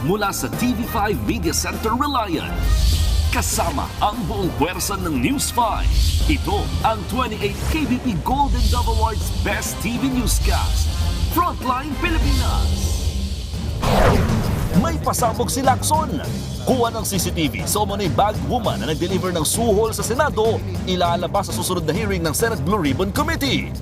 mula sa TV5 Media Center Reliant. Kasama ang buong pwersa ng News 5. Ito ang 28th KBP Golden Dove Awards Best TV Newscast. Frontline Pilipinas. May pasabog si Lacson. Kuha ng CCTV sa umunay bag woman na nag-deliver ng suhol sa Senado, ilalabas sa susunod na hearing ng Senate Blue Ribbon Committee.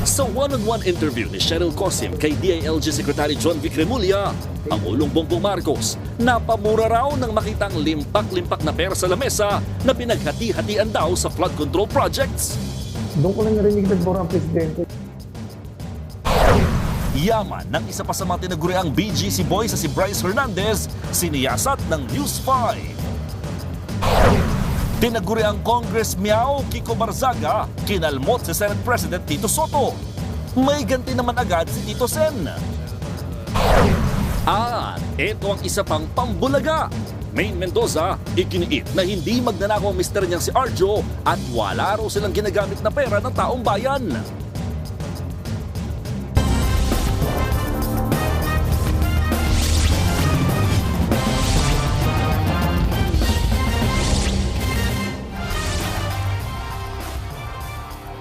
Sa one-on-one interview ni Cheryl Cosim kay DILG Secretary John Vic Remulla, ang ulong Bongbong Marcos napamura raw nang makitang limpak-limpak na pera sa lamesa na pinaghati-hatian daw sa flood control projects. Doon ko lang narinig nagbura ang presidente. Yaman ng isa pa sa mga tinaguriang BGC boy sa si Bryce Hernandez, siniyasat ng News 5. Tinaguriang Congress Miao Kiko Barzaga, kinalmot si Senate President Tito Soto. May ganti naman agad si Tito Sen. At ito ang isa pang pambulaga. Maine Mendoza, ikiniit na hindi magnanakaw ang mister niyang si Arjo at wala raw silang ginagamit na pera ng taong bayan.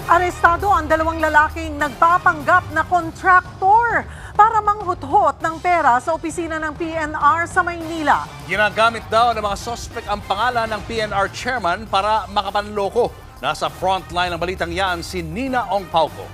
Arestado ang dalawang lalaking nagpapanggap na kontraktor para manghuthot ng pera sa opisina ng PNR sa Maynila. Ginagamit daw ng mga suspect ang pangalan ng PNR chairman para makapanloko. Nasa frontline ng balitang yan si Nina Ong Pauco.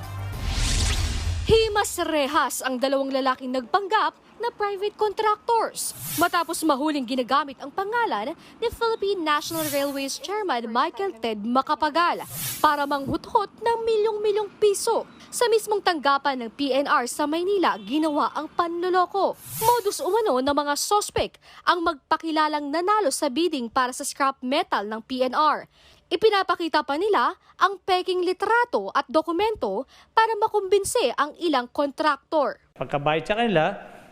Himas rehas ang dalawang lalaking nagpanggap na private contractors matapos mahuling ginagamit ang pangalan ni Philippine National Railways Chairman Michael Ted Macapagal para manghuthot ng milyong-milyong piso. Sa mismong tanggapan ng PNR sa Maynila, ginawa ang panloloko. Modus umano ng mga sospek ang magpakilalang nanalo sa bidding para sa scrap metal ng PNR. Ipinapakita pa nila ang peking litrato at dokumento para makumbinse ang ilang kontraktor. Pagkabayad sa kanila,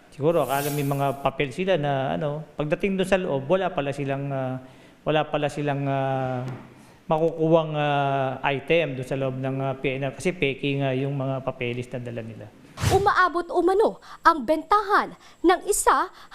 siguro akala may mga papel sila na pagdating doon sa loob, wala pala silang makukuwang item doon sa loob ng PNR kasi peking yung mga papelis na dala nila. Umaabot umano ang bentahan ng 1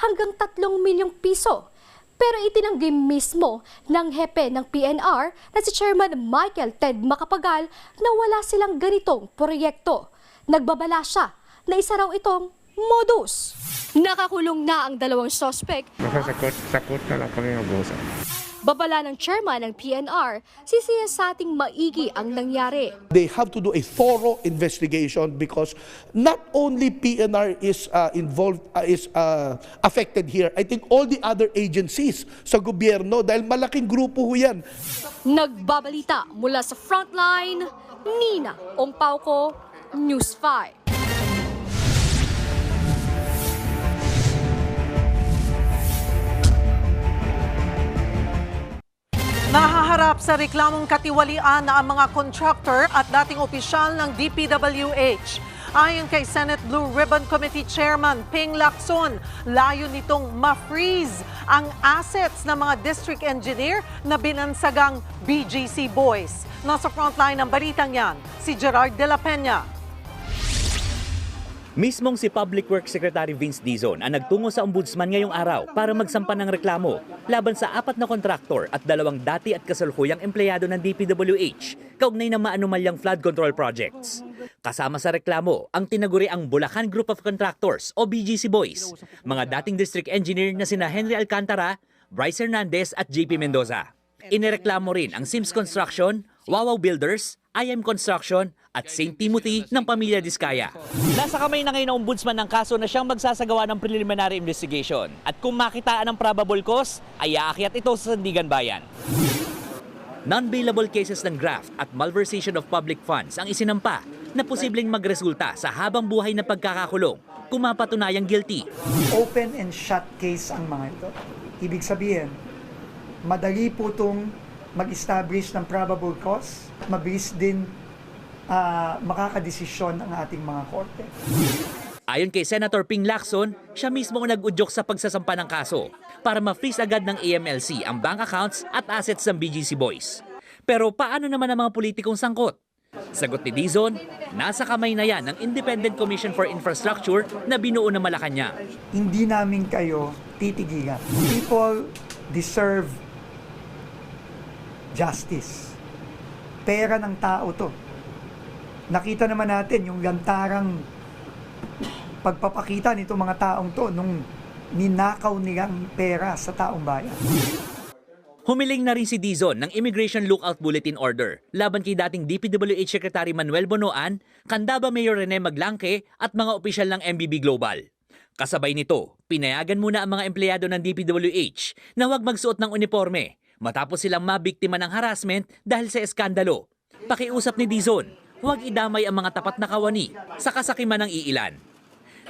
hanggang 3 milyong piso. Pero itinanggi mismo ng hepe ng PNR na si Chairman Michael Ted Macapagal na wala silang ganitong proyekto. Nagbabala siya na isa raw itong modus. Nakakulong na ang dalawang sospek. Sakot na lang kami mag-usap. Babala ng chairman ng PNR, sisiyasating maigi ang nangyari. They have to do a thorough investigation because not only PNR is involved, affected here. I think all the other agencies sa gobyerno dahil malaking grupo ho yan. Nagbabalita mula sa frontline, Nina Ong Pauco, News 5. Nahaharap sa reklamong katiwalian na ang mga contractor at dating opisyal ng DPWH. Ayon kay Senate Blue Ribbon Committee Chairman Ping Lacson, layo nitong ma-freeze ang assets ng mga district engineer na binansagang BGC boys. Nasa frontline ng balitang yan, si Gerard de la Peña. Mismong si Public Works Secretary Vince Dizon ang nagtungo sa ombudsman ngayong araw para magsampa ng reklamo laban sa 4 na kontraktor at 2 dati at kasalukuyang empleyado ng DPWH kaugnay ng maanumalyang flood control projects. Kasama sa reklamo ang tinaguriang Bulacan Group of Contractors o BGC Boys, mga dating district engineer na sina Henry Alcantara, Bryce Hernandez at JP Mendoza. Inireklamo rin ang Sims Construction, Wawaw Builders, IM Construction at St. Timothy ng pamilya Diskaya. Nasa kamay na ngayon ng ombudsman ng kaso na siyang magsasagawa ng preliminary investigation. At kung makitaan ng probable cause, ay aakyat ito sa Sandigan Bayan. Non-bailable cases ng graft at malversation of public funds ang isinampa na posibleng magresulta sa habang buhay na pagkakakulong kung mapatunayang guilty. Open and shut case ang mga ito. Ibig sabihin, madali po itong mag-establish ng probable cause, mabilis din makakadesisyon ang ating mga korte. Ayon kay Senator Ping Lacson, siya mismo ang nag-udyok sa pagsasampa ng kaso para ma-freeze agad ng AMLC ang bank accounts at assets ng BGC Boys. Pero paano naman ang mga politikong sangkot? Sagot ni Dizon, nasa kamay na yan ng Independent Commission for Infrastructure na binuo ng Malacanang. Hindi namin kayo titigilan. People deserve justice. Pera ng tao to. Nakita naman natin yung lantarang pagpapakita nito mga taong to nung ninakaw nilang pera sa taong bayan. Humiling na rin si Dizon ng Immigration Lookout Bulletin Order laban kay dating DPWH Secretary Manuel Bonoan, Candaba Mayor Rene Maglangke at mga opisyal ng MBB Global. Kasabay nito, pinayagan muna ang mga empleyado ng DPWH na huwag magsuot ng uniforme matapos silang mabiktima ng harassment dahil sa eskandalo. Pakiusap ni Dizon, huwag idamay ang mga tapat na kawani sa kasakiman ng iilan.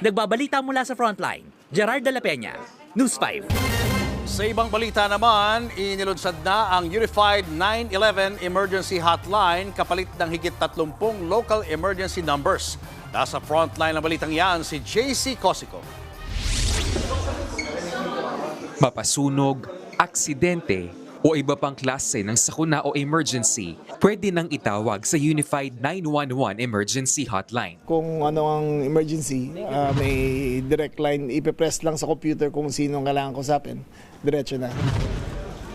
Nagbabalita mula sa Frontline, Gerard de la Peña, News 5. Sa ibang balita naman, inilunsad na ang Unified 911 Emergency Hotline kapalit ng higit 30 local emergency numbers. Nasa frontline ng balitang yan si JC Cosico. Mapasunog, aksidente o iba pang klase ng sakuna o emergency, pwede nang itawag sa Unified 911 Emergency Hotline. Kung ano ang emergency, may direct line, ipipress lang sa computer kung sino ang kailangan kusapin. Diretso na.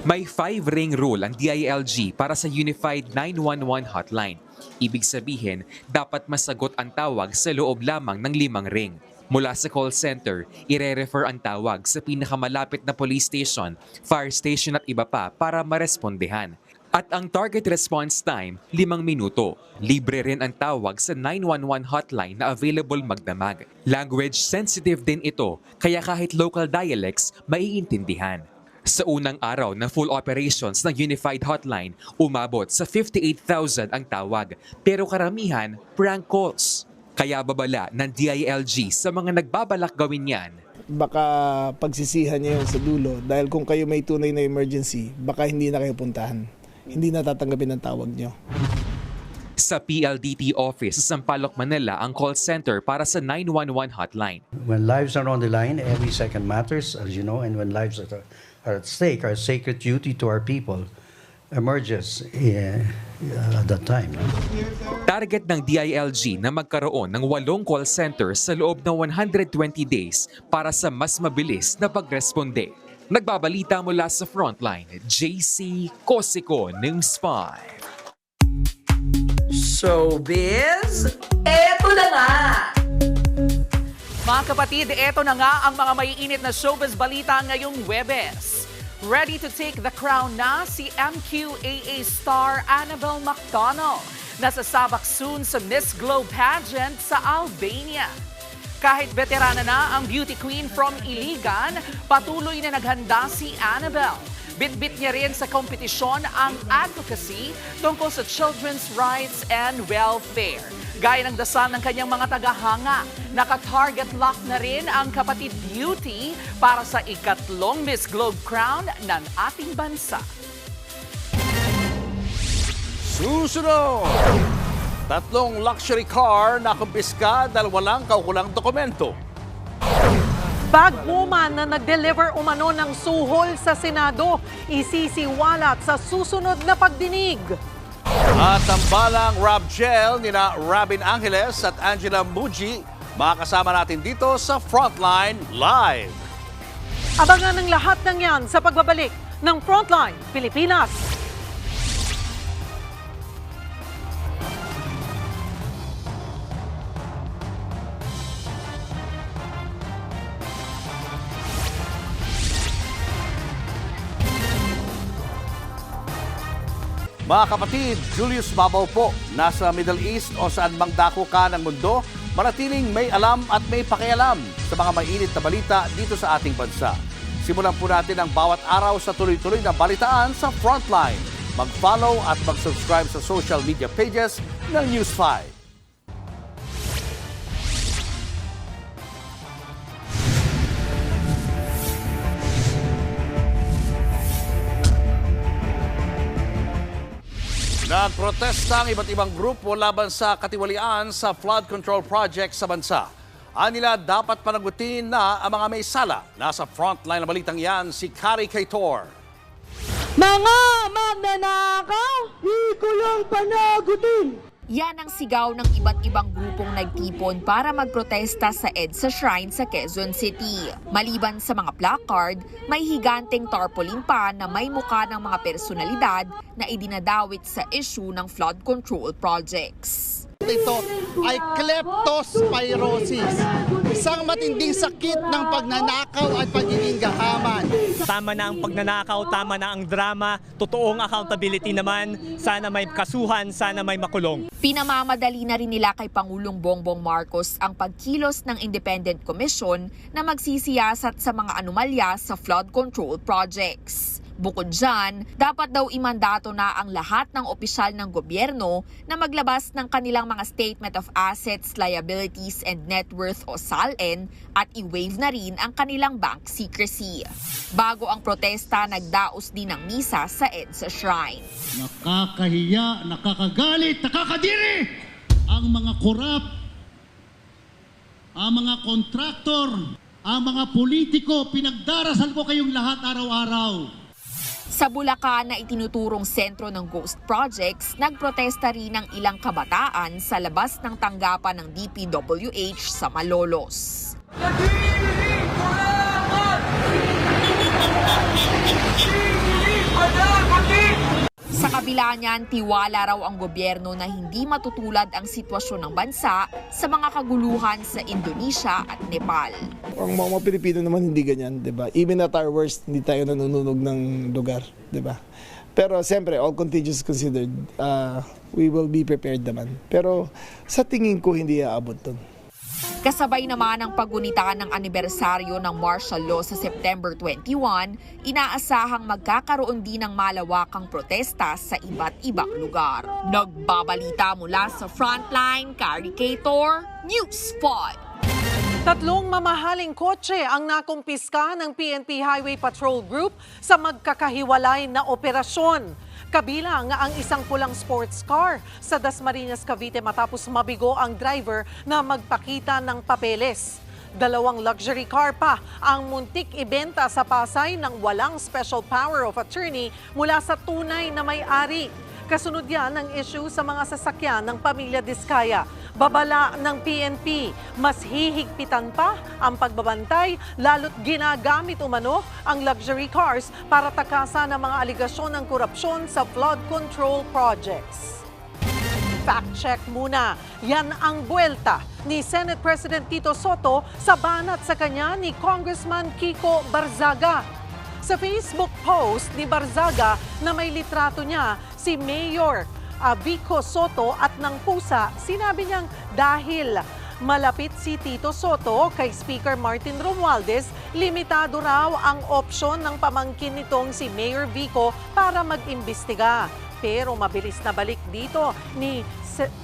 May 5-ring rule ang DILG para sa Unified 911 Hotline. Ibig sabihin, dapat masagot ang tawag sa loob lamang ng 5 ring. Mula sa call center, ire-refer ang tawag sa pinakamalapit na police station, fire station at iba pa para marespondehan. At ang target response time, 5 minuto. Libre rin ang tawag sa 911 hotline na available magdamag. Language sensitive din ito, kaya kahit local dialects, maiintindihan. Sa unang araw na full operations ng Unified Hotline, umabot sa 58,000 ang tawag. Pero karamihan, prank calls. Kaya babala ng DILG sa mga nagbabalak gawin yan. Baka pagsisihan niyo yun sa dulo dahil kung kayo may tunay na emergency, baka hindi na kayo puntahan. Hindi na tatanggapin ang tawag niyo. Sa PLDT office sa Sampaloc, Manila ang call center para sa 911 hotline. When lives are on the line, every second matters, as you know, and when lives are at stake, our sacred duty to our people emerges at that time. Target ng DILG na magkaroon ng 8 call centers sa loob ng 120 days para sa mas mabilis na pagresponde. Nagbabalita mula sa Frontline, JC Cosico, News 5. Showbiz, eto na nga! Mga kapatid, eto na nga ang mga maiinit na showbiz balita ngayong Huwebes. Ready to take the crown na si MQAA star Annabelle McDonald. Nasasabak soon sa Miss Globe pageant sa Albania. Kahit veterana na ang beauty queen from Iligan, patuloy na naghanda si Annabelle. Bitbit niya rin sa kompetisyon ang advocacy tungkol sa children's rights and welfare. Gaya ng dasal ng kanyang mga tagahanga, naka-target lock na rin ang kapatid beauty para sa ikatlong Miss Globe crown ng ating bansa. Susunod! 3 luxury car na kumpiska dahil walang kaukulang dokumento. Bagwoman na nag-deliver umano ng suhol sa Senado, isisiwalat sa susunod na pagdinig. At ang balang Rob Gel nina Robin Angeles at Angela Muji, makakasama natin dito sa Frontline Live. Abangan ng lahat ng yan sa pagbabalik ng Frontline Pilipinas. Mga kapatid, Julius Babaw po, nasa Middle East o saan mang dako ka ng mundo, manatiling may alam at may pakialam sa mga mainit na balita dito sa ating bansa. Simulan po natin ang bawat araw sa tuloy-tuloy na balitaan sa Frontline. Mag-follow at mag-subscribe sa social media pages ng News 5. Nagprotesta ang iba't ibang grupo laban sa katiwalian sa flood control project sa bansa. Anila dapat panagutin na ang mga may sala. Nasa frontline na balitang yan si Kari Kaitor. Mga magnanakaw, di ko lang panagutin. Yan ang sigaw ng iba't ibang grupong nagtipon para magprotesta sa EDSA Shrine sa Quezon City. Maliban sa mga placard, may higanteng tarpaulin pa na may mukha ng mga personalidad na idinadawit sa issue ng flood control projects. Ito ay kleptospirosis, isang matinding sakit ng pagnanakaw at pagiging gahaman. Tama na ang pagnanakaw, tama na ang drama, totoong accountability naman, sana may kasuhan, sana may makulong. Pinamamadali na rin nila kay Pangulong Bongbong Marcos ang pagkilos ng Independent Commission na magsisiyasat sa mga anomalya sa flood control projects. Bukod dyan, dapat daw imandato na ang lahat ng opisyal ng gobyerno na maglabas ng kanilang mga Statement of Assets, Liabilities and Net Worth o SALN at i-waive na rin ang kanilang bank secrecy. Bago ang protesta, nagdaos din ng misa sa EDSA Shrine. Nakakahiya, nakakagalit, nakakadiri ang mga korap, ang mga kontraktor, ang mga politiko. Pinagdarasal ko kayong lahat araw-araw. Sa Bulacan na itinuturong sentro ng ghost projects, nagprotesta rin ang ilang kabataan sa labas ng tanggapan ng DPWH sa Malolos. Sa kabila niyan, tiwala raw ang gobyerno na hindi matutulad ang sitwasyon ng bansa sa mga kaguluhan sa Indonesia at Nepal. Ang mga Pilipino naman hindi ganyan, 'di ba? Even at our worst, hindi tayo nanununog ng lugar, 'di ba? Pero siyempre, all contingencies considered, we will be prepared naman. Pero sa tingin ko hindi aabot 'ton. Kasabay naman ang pagunita ng anibersaryo ng martial law sa September 21, inaasahang magkakaroon din ng malawakang protesta sa iba't ibang lugar. Nagbabalita mula sa Frontline, Carrie Cator, News 5. 3 mamahaling kotse ang nakumpiska ng PNP Highway Patrol Group sa magkakahiwalay na operasyon. Kabilang ang isang pulang sports car sa Dasmariñas, Cavite matapos mabigo ang driver na magpakita ng papeles. 2 luxury car pa ang muntik ibenta sa Pasay ng walang special power of attorney mula sa tunay na may-ari. Kasunod yan ang issue sa mga sasakyan ng pamilya Diskaya. Babala ng PNP, mas hihigpitan pa ang pagbabantay lalo't ginagamit umano ang luxury cars para takasan ang mga aligasyon ng korupsyon sa flood control projects. Fact check muna. Yan ang buwelta ni Senate President Tito Soto sa banat sa kanya ni Congressman Kiko Barzaga. Sa Facebook post ni Barzaga na may litrato niya si Mayor Vico Soto at ng pusa, sinabi niyang dahil malapit si Tito Soto kay Speaker Martin Romualdez, limitado raw ang opsyon ng pamangkin nitong si Mayor Vico para mag-imbestiga. Pero mabilis na balik dito ni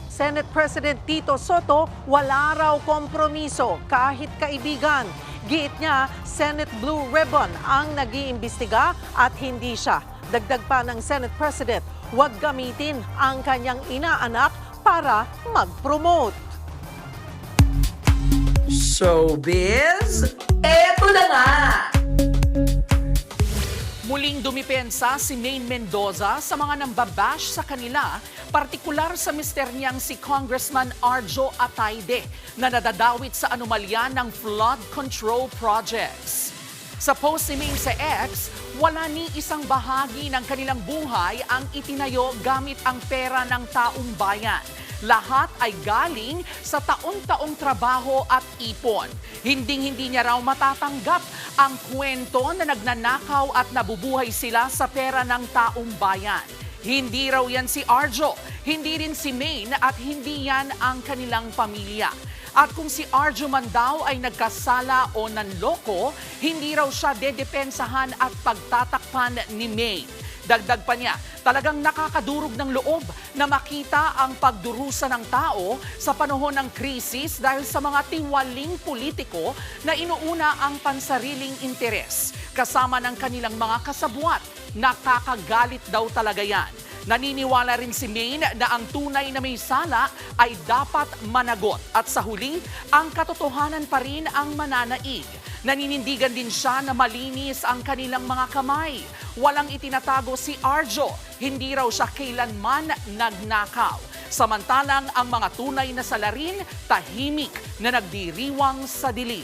Senate President Tito Soto, wala raw kompromiso kahit kaibigan. Giit niya, Senate Blue Ribbon ang nag-iimbestiga at hindi siya. Dagdag pa ng Senate President, huwag gamitin ang kanyang inaanak para mag-promote. Showbiz, eto na nga! Muling dumipensa si Maine Mendoza sa mga nambabash sa kanila, partikular sa mister niyang si Congressman Arjo Atayde na nadadawit sa anomalya ng flood control projects. Sa post ni Maine sa X, wala ni isang bahagi ng kanilang buhay ang itinayo gamit ang pera ng taong bayan. Lahat ay galing sa taon-taong trabaho at ipon. Hinding-hindi niya raw matatanggap ang kwento na nagnanakaw at nabubuhay sila sa pera ng taong bayan. Hindi raw yan si Arjo, hindi rin si Maine at hindi yan ang kanilang pamilya. At kung si Arjo man daw ay nagkasala o nanloko, hindi raw siya dedepensahan at pagtatakpan ni Maine. Dagdag pa niya, talagang nakakadurog ng loob na makita ang pagdurusa ng tao sa panahon ng krisis dahil sa mga tiwaling politiko na inuuna ang pansariling interes. Kasama ng kanilang mga kasabwat, nakakagalit daw talaga yan. Naniniwala rin si Maine na ang tunay na may sala ay dapat managot at sa huli, ang katotohanan pa rin ang mananaig. Naninindigan din siya na malinis ang kanilang mga kamay. Walang itinatago si Arjo, hindi raw siya kailanman nagnakaw. Samantalang ang mga tunay na salarin, tahimik na nagdiriwang sa dilim.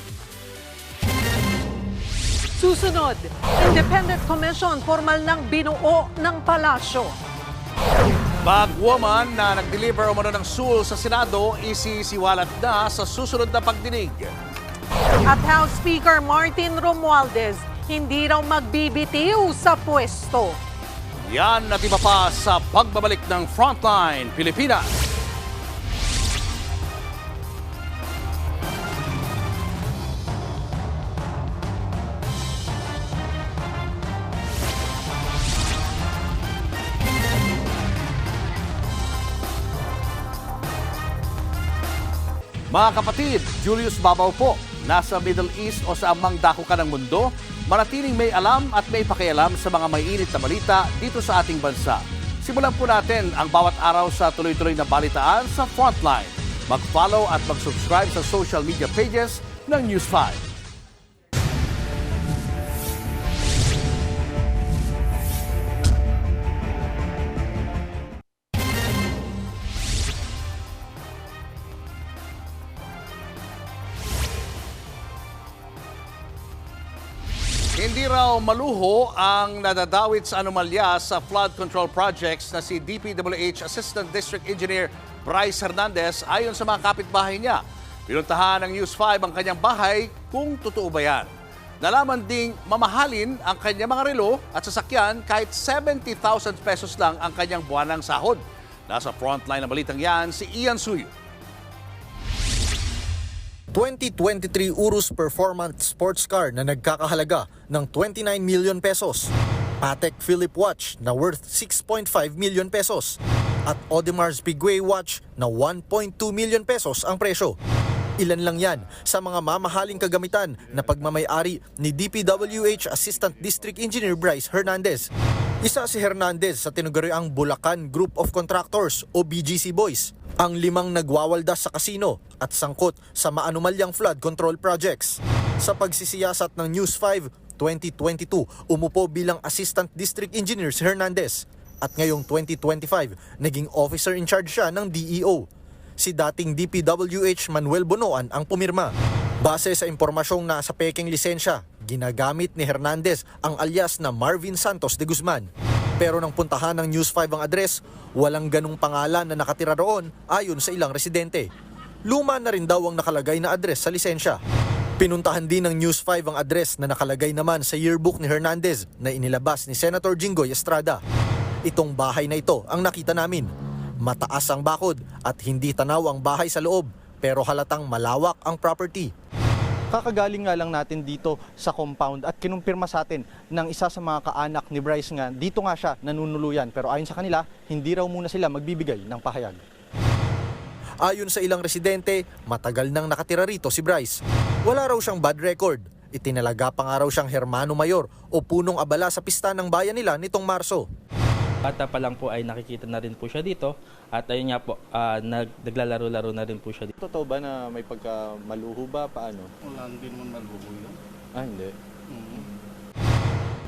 Susunod, Independent Commission formal ng binuo ng palasyo. Bagwoman na nag-deliver umano ng suhol sa Senado, isisiwalat na sa susunod na pagdinig. At House Speaker Martin Romualdez, hindi raw magbibitiw sa pwesto. Yan at iba pa sa pagbabalik ng Frontline Pilipinas. Mga kapatid, Julius Babaw po. Nasa Middle East o sa amang dako ka ng mundo, manatiling may alam at may pakialam sa mga maiinit na balita dito sa ating bansa. Simulan po natin ang bawat araw sa tuloy-tuloy na balitaan sa Frontline. Mag-follow at mag-subscribe sa social media pages ng News 5. Hindi raw maluho ang nadadawit sa anomalya sa flood control projects na si DPWH Assistant District Engineer Bryce Hernandez ayon sa mga kapitbahay niya. Pinuntahan ng News 5 ang kanyang bahay kung totoo ba yan. Nalaman ding mamahalin ang kanyang mga relo at sasakyan kahit 70,000 pesos lang ang kanyang buwanang sahod. Nasa frontline ng balitang yan si Ian Suyo. 2023 Urus Performance Sports Car na nagkakahalaga ng 29 million pesos. Patek Philippe watch na worth 6.5 million pesos. At Audemars Piguet watch na 1.2 million pesos ang presyo. Ilan lang yan sa mga mamahaling kagamitan na pagmamay-ari ni DPWH Assistant District Engineer Bryce Hernandez. Isa si Hernandez sa tinaguriang Bulacan Group of Contractors o BGC Boys, ang 5 nagwawaldas sa kasino at sangkot sa maanumalyang flood control projects. Sa pagsisiyasat ng News 5 2022, umupo bilang Assistant District Engineer si Hernandez at ngayong 2025, naging officer in charge siya ng DEO. Si dating DPWH Manuel Bonoan ang pumirma. Base sa impormasyong nasa peking lisensya, ginagamit ni Hernandez ang alias na Marvin Santos de Guzman. Pero nang puntahan ng News 5 ang address, walang ganung pangalan na nakatira roon ayon sa ilang residente. Luma na rin daw ang nakalagay na address sa lisensya. Pinuntahan din ng News 5 ang address na nakalagay naman sa yearbook ni Hernandez na inilabas ni Senator Jinggoy Estrada. Itong bahay na ito ang nakita namin. Mataas ang bakod at hindi tanaw ang bahay sa loob, pero halatang malawak ang property. Kakagaling nga lang natin dito sa compound at kinumpirma sa atin ng isa sa mga kaanak ni Bryce nga dito nga siya nanunuluyan, pero ayon sa kanila, hindi raw muna sila magbibigay ng pahayag. Ayon sa ilang residente, matagal nang nakatira rito si Bryce. Wala raw siyang bad record. Itinalaga pa nga raw siyang Hermano Mayor o punong abala sa pista ng bayan nila nitong Marso. Bata pa lang po ay nakikita na rin po siya dito at ayun nga po, naglalaro-laro na rin po siya dito. Totoo ba na may pagkamaluho ba? Paano? Wala, hindi naman maluho yun. Hindi.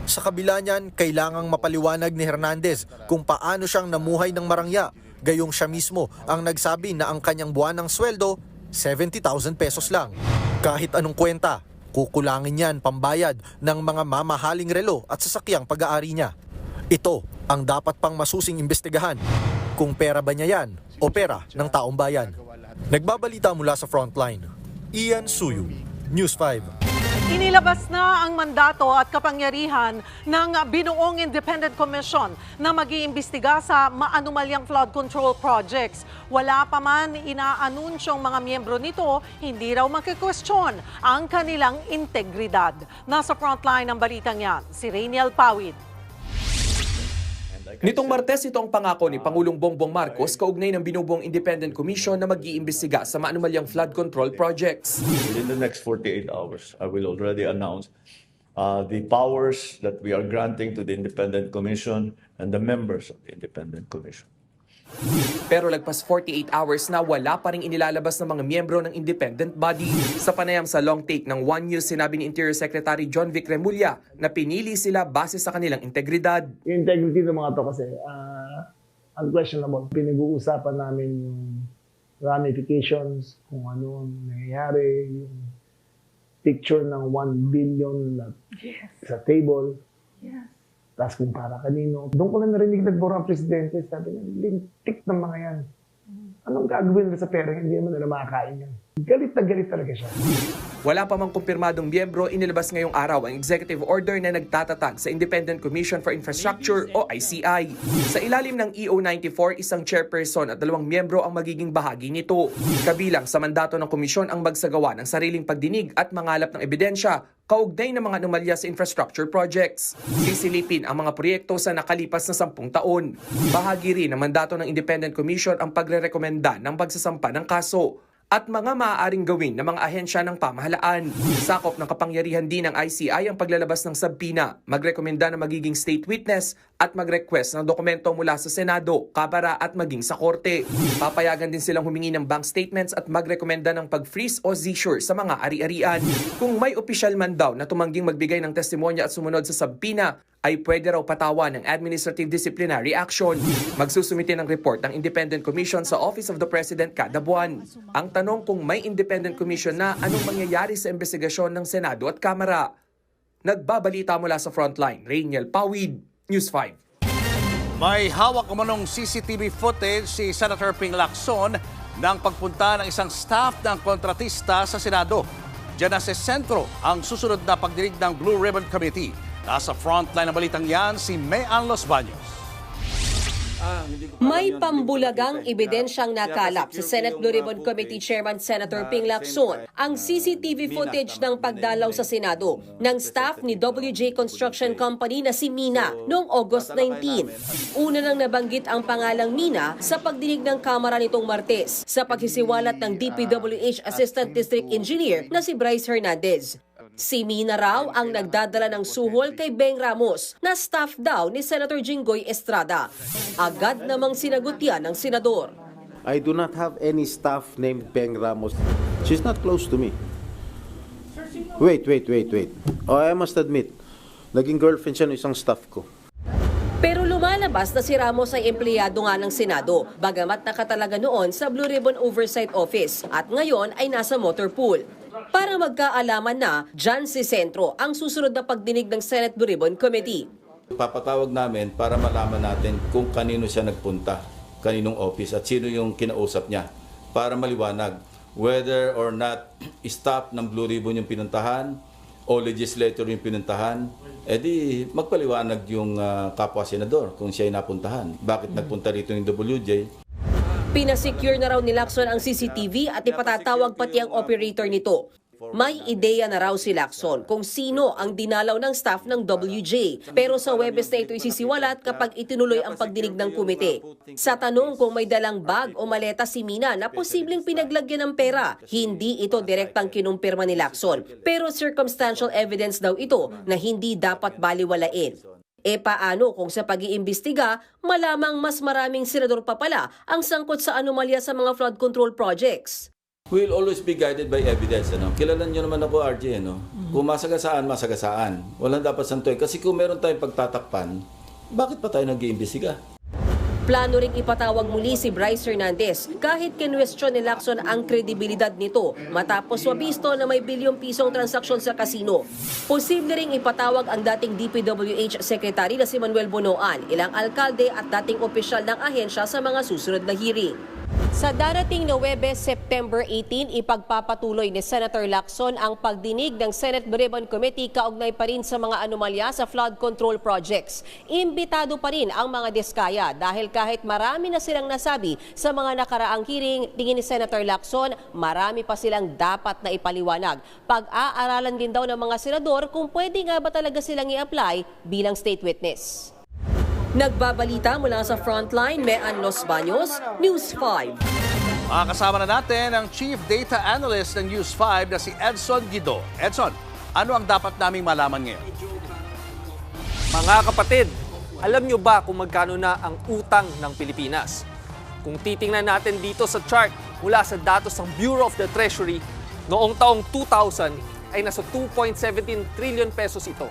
Sa kabila niyan, kailangang mapaliwanag ni Hernandez kung paano siyang namuhay ng marangya. Gayong siya mismo ang nagsabi na ang kanyang buwanang sweldo, 70,000 pesos lang. Kahit anong kwenta, kukulangin niyan pambayad ng mga mamahaling relo at sasakyang pag-aari niya. Ito ang dapat pang masusing imbestigahan. Kung pera ba niya yan o pera ng taong bayan. Nagbabalita mula sa Frontline, Ian Suyu, News 5. Inilabas na ang mandato at kapangyarihan ng binuong Independent Commission na mag-iimbestiga sa maanumalyang flood control projects. Wala pa man inaanunsyong mga miyembro nito, hindi raw magkikwestiyon ang kanilang integridad. Nasa frontline ng balitang yan, si Rainiel Pawid. Nitong Martes, ito ang pangako ni Pangulong Bongbong Marcos kaugnay ng binubuong Independent Commission na mag-iimbestiga sa maanumalyang flood control projects. Within the next 48 hours, I will already announce the powers that we are granting to the Independent Commission and the members of the Independent Commission. Pero lagpas 48 hours na wala pa rin inilalabas ng mga miyembro ng independent body. Sa panayam sa long take ng One News, sinabi ni Interior Secretary John Vic Remulla na pinili sila base sa kanilang integridad. Yung integrity ng mga to kasi unquestionable. Pinag-uusapan namin yung ramifications, kung ano nangyayari, yung picture ng 1 billion na sa table. Yes. Tapos kung para kanino. Doon ko lang narinig nagbura ang presidente, sabi niya, lintik ng mga yan. Anong gagawin nila sa pera? Hindi naman nila makakain yan. Galit na galit talaga siya. Wala pa mang kumpirmadong miyembro, inilabas ngayong araw ang executive order na nagtatatag sa Independent Commission for Infrastructure o ICI. Sa ilalim ng EO94, isang chairperson at 2 miyembro ang magiging bahagi nito. Kabilang sa mandato ng komisyon ang magsagawa ng sariling pagdinig at mangalap ng ebidensya kaugnay ng mga anomalya sa infrastructure projects. Sisilipin ang mga proyekto sa nakalipas na 10 taon. Bahagi rin ng mandato ng Independent Commission ang pagrerekomenda ng pagsasampa ng kaso at mga maaaring gawin ng mga ahensya ng pamahalaan. Sakop ng kapangyarihan din ng ICI ang paglalabas ng sabpina, magrekomenda na magiging state witness at mag-request ng dokumento mula sa Senado, Kamara at maging sa Korte. Papayagan din silang humingi ng bank statements at magrekomenda ng pag-freeze o seizure sa mga ari-arian. Kung may opisyal man daw na tumangging magbigay ng testimonya at sumunod sa sabpina, ay pwede raw patawan ng administrative disciplinary action. Magsusumite ng report ng Independent Commission sa Office of the President kada buwan. Ang tanong kung may Independent Commission na, anong mangyayari sa investigasyon ng Senado at Kamara? Nagbabalita mula sa Frontline, Rainiel Pawid, News 5. May hawak umanong CCTV footage si Senator Ping Lacson ng pagpunta ng isang staff ng kontratista sa Senado. Diyan na sa sentro ang susunod na pagdinig ng Blue Ribbon Committee. Nasa frontline ng balitang yan, si Mayan Los Baños. May pambulagang ebidensyang nakalap sa Senate Blue Ribbon Committee Chairman Senator Ping Lacson ang CCTV footage ng pagdalaw sa Senado ng staff ni WJ Construction Company na si Mina noong August 19. Una nang nabanggit ang pangalang Mina sa pagdinig ng Kamara nitong Martes sa pagsisiwalat ng DPWH Assistant District Engineer na si Bryce Hernandez. Si Mina raw ang nagdadala ng suhol kay Beng Ramos na staff daw ni Senator Jinggoy Estrada. Agad namang sinagot yan ng senador. I do not have any staff named Beng Ramos. She's not close to me. Wait. Oh, I must admit, naging girlfriend siya ng isang staff ko. Pero lumalabas na si Ramos ay empleyado nga ng Senado, bagamat nakatalaga noon sa Blue Ribbon Oversight Office at ngayon ay nasa motor pool. Para magkaalaman na, dyan si Sentro ang susunod na pagdinig ng Senate Blue Ribbon Committee. Papatawag namin para malaman natin kung kanino siya nagpunta, kaninong office at sino yung kinausap niya para maliwanag whether or not staff ng Blue Ribbon yung pinuntahan o legislator yung pinuntahan, edi magpaliwanag yung kapwa senador kung siya ay napuntahan. Bakit nagpunta rito yung WJ? Pinasecure na raw ni Lacson ang CCTV at ipatatawag pati ang operator nito. May ideya na raw si Lacson kung sino ang dinalaw ng staff ng WJ. Pero sa Webes na ito isisiwalat kapag itinuloy ang pagdinig ng komite. Sa tanong kung may dalang bag o maleta si Mina na posibleng pinaglagyan ng pera, hindi ito direktang kinumpirma ni Lacson. Pero circumstantial evidence daw ito na hindi dapat baliwalain. E paano kung sa pag-iimbestiga, malamang mas maraming senador pa pala ang sangkot sa anomalya sa mga flood control projects? We'll always be guided by evidence. Kilala niyo naman ako, RJ. Kung masagasaan, masagasaan. Walang dapat santoy. Kasi kung meron tayong pagtatakpan, bakit pa tayo nag-iimbestiga? Plano ring ipatawag muli si Bryce Hernandez kahit kinwestiyon ni Lacson ang kredibilidad nito matapos wabisto na may bilyong-pisong transaksyon sa kasino. Posible ring ipatawag ang dating DPWH Secretary na si Manuel Bonoan, ilang alkalde at dating opisyal ng ahensya sa mga susunod na hearing. Sa darating na Webes, September 18, ipagpapatuloy ni Senator Lacson ang pagdinig ng Senate Blue Ribbon Committee kaugnay pa rin sa mga anomalya sa flood control projects. Imbitado pa rin ang mga diskaya dahil kahit marami na silang nasabi sa mga nakaraang hearing, tingin ni Senator Lacson, marami pa silang dapat na ipaliwanag. Pag-aaralan din daw ng mga senador kung pwede nga ba talaga silang i-apply bilang state witness. Nagbabalita mula sa Frontline, Mayan Los Baños, News 5. Makakasama na natin ang Chief Data Analyst ng News 5 na si Edson Guido. Edson, ano ang dapat naming malaman ngayon? Mga kapatid, alam nyo ba kung magkano na ang utang ng Pilipinas? Kung titingnan natin dito sa chart mula sa datos ng Bureau of the Treasury, noong taong 2000 ay nasa 2.17 trillion pesos ito.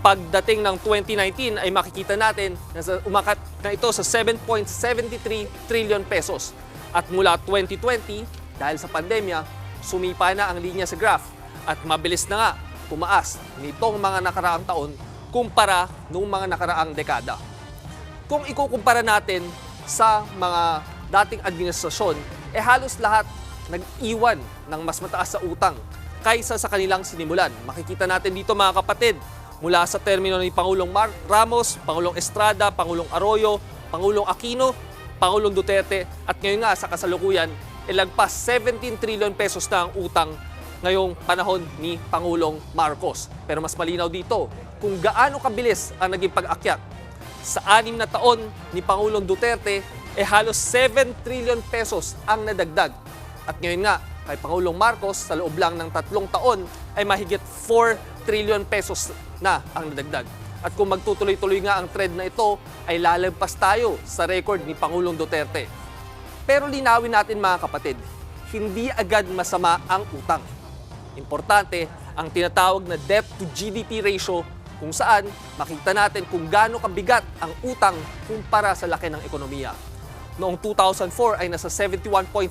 Pagdating ng 2019 ay makikita natin na umakat na ito sa 7.73 trillion pesos. At mula 2020, dahil sa pandemya, sumipa na ang linya sa graph at mabilis na nga tumaas nitong mga nakaraang taon kumpara noong mga nakaraang dekada. Kung ikukumpara natin sa mga dating administrasyon, halos lahat nag-iwan ng mas mataas sa utang kaysa sa kanilang sinimulan. Makikita natin dito mga kapatid, mula sa termino ni Pangulong Ramos, Pangulong Estrada, Pangulong Arroyo, Pangulong Aquino, Pangulong Duterte, at ngayon nga sa kasalukuyan, lagpas 17 trillion pesos na ang utang ngayong panahon ni Pangulong Marcos. Pero mas malinaw dito kung gaano kabilis ang naging pag-akyat. Sa 6 na taon ni Pangulong Duterte, halos 7 trillion pesos ang nadagdag. At ngayon nga, kay Pangulong Marcos, sa loob lang ng 3 taon, ay mahigit 4 trillion pesos na ang nadagdag. At kung magtutuloy-tuloy nga ang trend na ito, ay lalagpas tayo sa record ni Pangulong Duterte. Pero linawin natin mga kapatid, hindi agad masama ang utang. Importante ang tinatawag na debt to GDP ratio, kung saan makita natin kung gaano kabigat ang utang kumpara sa laki ng ekonomiya. Noong 2004 ay nasa 71.6%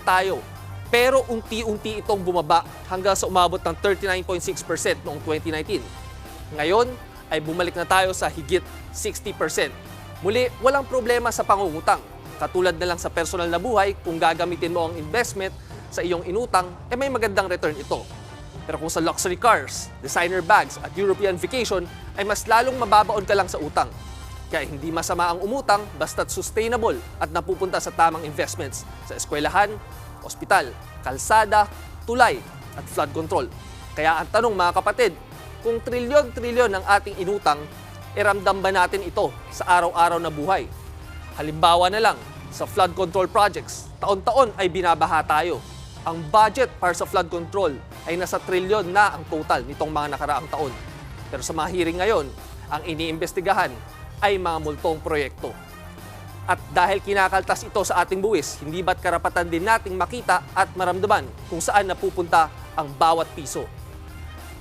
tayo, pero unti-unti itong bumaba hanggang sa umabot ng 39.6% noong 2019. Ngayon ay bumalik na tayo sa higit 60%. Muli, walang problema sa pangungutang. Katulad na lang sa personal na buhay, kung gagamitin mo ang investment sa iyong inutang, may magandang return ito. Pero kung sa luxury cars, designer bags at European vacation, ay mas lalong mababaon ka lang sa utang. Kaya hindi masama ang umutang basta't sustainable at napupunta sa tamang investments sa eskwelahan, ospital, kalsada, tulay at flood control. Kaya ang tanong mga kapatid, kung trilyon-trilyon ang ating inutang, ramdam ba natin ito sa araw-araw na buhay? Halimbawa na lang, sa flood control projects, taon-taon ay binabaha tayo. Ang budget para sa flood control ay nasa trilyon na ang total nitong mga nakaraang taon. Pero sa mga hearing ngayon, ang iniimbestigahan ay mga multong proyekto. At dahil kinakaltas ito sa ating buwis, hindi ba't karapatan din nating makita at maramdaman kung saan napupunta ang bawat piso?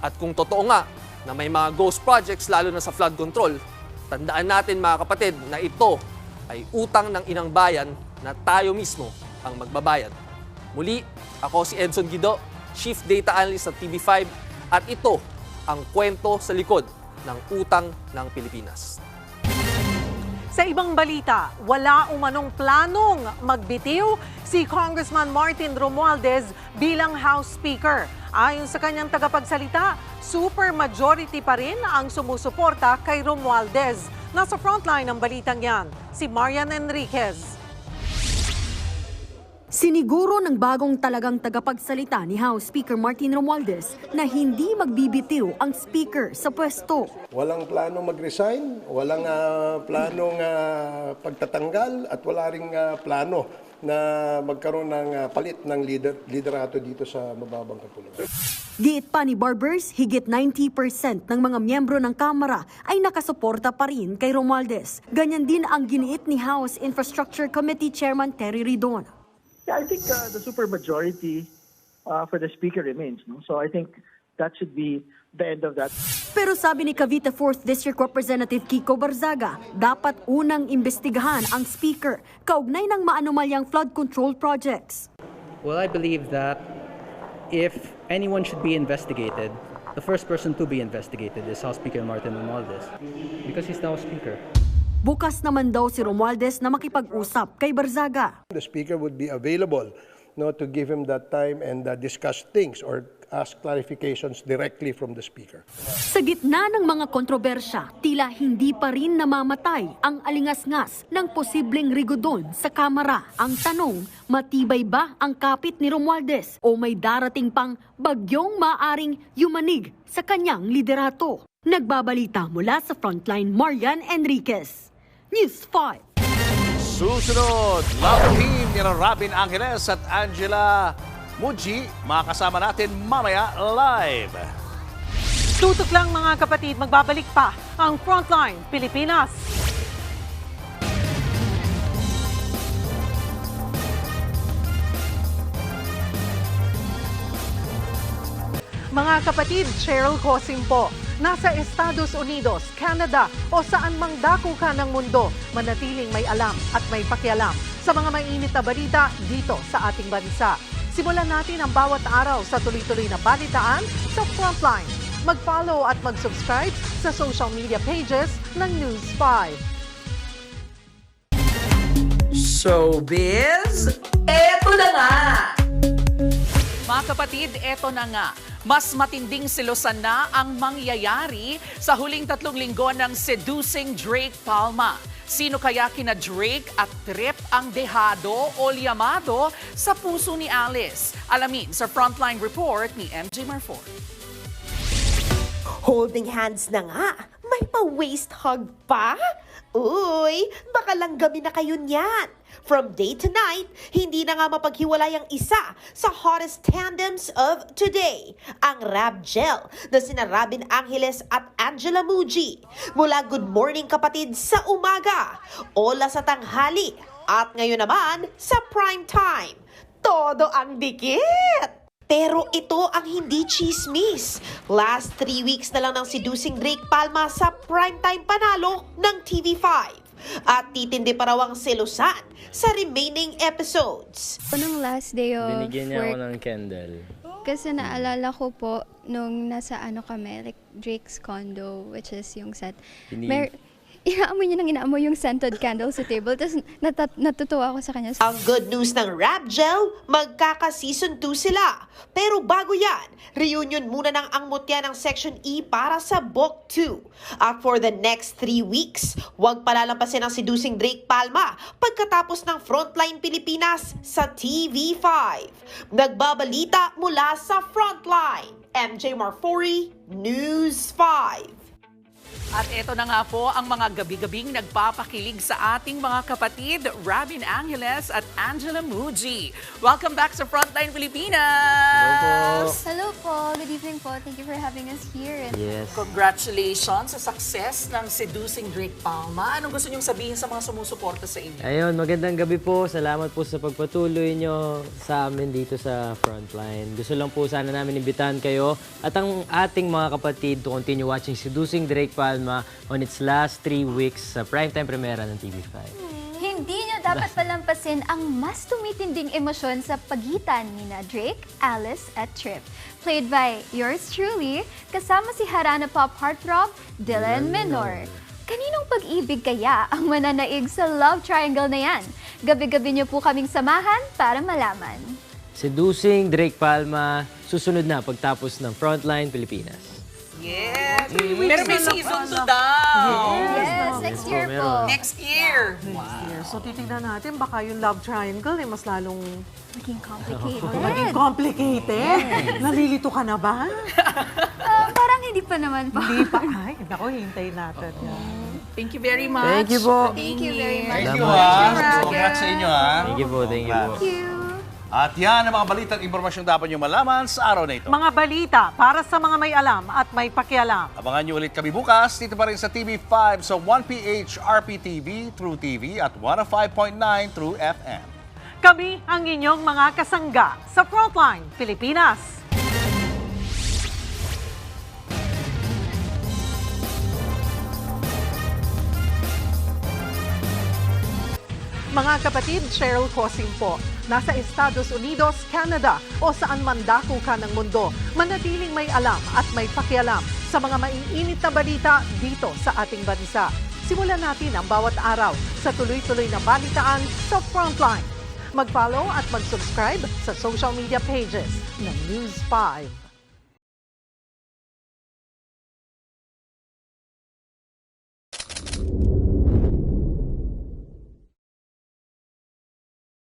At kung totoo nga na may mga ghost projects lalo na sa flood control, tandaan natin mga kapatid na ito ay utang ng inang bayan na tayo mismo ang magbabayad. Muli, ako si Edson Guido, Chief Data Analyst sa TV5, at ito ang kwento sa likod ng utang ng Pilipinas. Sa ibang balita, wala umanong planong magbitiw si Congressman Martin Romualdez bilang House Speaker. Ayon sa kanyang tagapagsalita, supermajority pa rin ang sumusuporta kay Romualdez. Nasa frontline ng balitang yan, si Marian Enriquez. Siniguro ng bagong talagang tagapagsalita ni House Speaker Martin Romualdez na hindi magbibitiw ang Speaker sa pwesto. Walang planong mag-resign, walang planong pagtatanggal at wala ring plano na magkaroon ng palit ng liderato dito sa mababang kapulutan. Giit pa ni Barbers, higit 90% ng mga miyembro ng Kamara ay nakasuporta pa rin kay Romualdez. Ganyan din ang giniit ni House Infrastructure Committee Chairman Terry Ridon. Yeah, I think the supermajority for the Speaker remains. No? So I think that should be the end of that. Pero sabi ni Cavite 4th District Representative Kiko Barzaga, dapat unang imbestigahan ang Speaker kaugnay ng maanumalyang flood control projects. Well, I believe that if anyone should be investigated, the first person to be investigated is House Speaker Martin Romualdez because he's now Speaker. Bukas naman daw si Romualdez na makipag-usap kay Barzaga. The Speaker would be available to give him that time and discuss things or ask clarifications directly from the Speaker. Sa gitna ng mga kontrobersya, tila hindi pa rin namamatay ang alingas-ngas ng posibleng rigodon sa Kamara. Ang tanong, matibay ba ang kapit ni Romualdez o may darating pang bagyong maaring yumanig sa kanyang liderato? Nagbabalita mula sa Frontline, Marian Enriquez, News 5. Susunod, love team ni Robin Angeles at Angela Muji, makakasama natin mamaya live. Tutok lang mga kapatid, magbabalik pa ang Frontline Pilipinas. Mga kapatid, Cheryl Cosim po. Nasa Estados Unidos, Canada o saan mang dako ka ng mundo, manatiling may alam at may pakialam sa mga mainit na balita dito sa ating bansa. Simulan natin ang bawat araw sa tuloy-tuloy na balitaan sa Frontline. Mag-follow at mag-subscribe sa social media pages ng News 5. Showbiz, eto na nga! Mga kapatid, eto na nga. Mas matinding silosan na ang mangyayari sa huling 3 linggo ng Seducing Drake Palma. Sino kaya kina Drake at Trip ang dehado o liyamado sa puso ni Alice? Alamin sa Frontline Report ni MJ Marfor. Holding hands na nga, may pa-waist hug pa? Uy, baka langgami na kayo niyan. From day to night, hindi na nga mapaghiwalay ang isa sa hottest tandems of today, ang Rab Gel na sina Robin Angeles at Angela Muji. Mula Good Morning Kapatid sa umaga, Ola sa tanghali, at ngayon naman sa prime time. Todo ang dikit! Pero ito ang hindi chismis. Last 3 weeks na lang ng Seducing Drake Palma sa primetime panalo ng TV5. At titindi pa raw ang selusan sa remaining episodes. Nung last day of binigyan niya work, ako ng candle. kasi naalala ko po nung nasa kami, like Drake's condo, which is yung set. Inaamoy niya nang inaamoy yung scented candle sa table. Tapos natutuwa ako sa kanya. Ang good news ng Rab Gel, magkaka-season 2 sila. Pero bago yan, reunion muna ng angmutya ng Section E para sa Book 2. At for the next 3 weeks, huwag palalampasin ang Seducing Drake Palma pagkatapos ng Frontline Pilipinas sa TV5. Nagbabalita mula sa Frontline, MJ Marfori, News 5. At ito na nga po ang mga gabi-gabing nagpapakilig sa ating mga kapatid, Robin Angeles at Angela Muji. Welcome back sa Frontline Pilipinas! Hello po. Good evening po. Thank you for having us here. Yes. Congratulations sa success ng Seducing Drake Palma. Anong gusto niyong sabihin sa mga sumusuporta sa inyo? Ayun, magandang gabi po. Salamat po sa pagpatuloy nyo sa amin dito sa Frontline. Gusto lang po sana namin imbitahan kayo at ang ating mga kapatid to continue watching Seducing Drake Palma on its last 3 weeks sa primetime premiera ng TV5. Hindi nyo dapat palampasin ang mas tumitinding emosyon sa pagitan ni Drake, Alice at Trip. Played by yours truly, kasama si Harana Pop heartthrob, Dylan Menor. Kaninong pag-ibig kaya ang mananaig sa love triangle na yan? Gabi-gabi nyo po kaming samahan para malaman. Seducing Drake Palma, susunod na pagtapos ng Frontline Pilipinas. Yes! Pero may season 2 daw! Yes, next year po. Next year! So titignan natin, baka yung love triangle ay mas lalong maging complicated. Maging complicated? Nalilito ka na ba? Parang hindi pa naman po. Hindi pa. Ay, naku, hintayin natin. Thank you very much. Thank you po. Thank you very much. Thank you, ha. Congrats sa inyo, ha. Thank you po, thank you po. Thank you. At yan ang mga balita at impormasyong dapat nyo malaman sa araw na ito. Mga balita para sa mga may alam at may pakialam. Abangan nyo ulit kami bukas dito pa rin sa TV5 sa 1PH RPTV, True TV at 105.9 True FM. Kami ang inyong mga kasangga sa Frontline Pilipinas. Mga kapatid, Cheryl Cosim po. Nasa Estados Unidos, Canada o saan man dako ka ng mundo, manatiling may alam at may pakialam sa mga maiinit na balita dito sa ating bansa. Simulan natin ang bawat araw sa tuloy-tuloy na balitaan sa Frontline. Mag-follow at mag-subscribe sa social media pages ng News 5.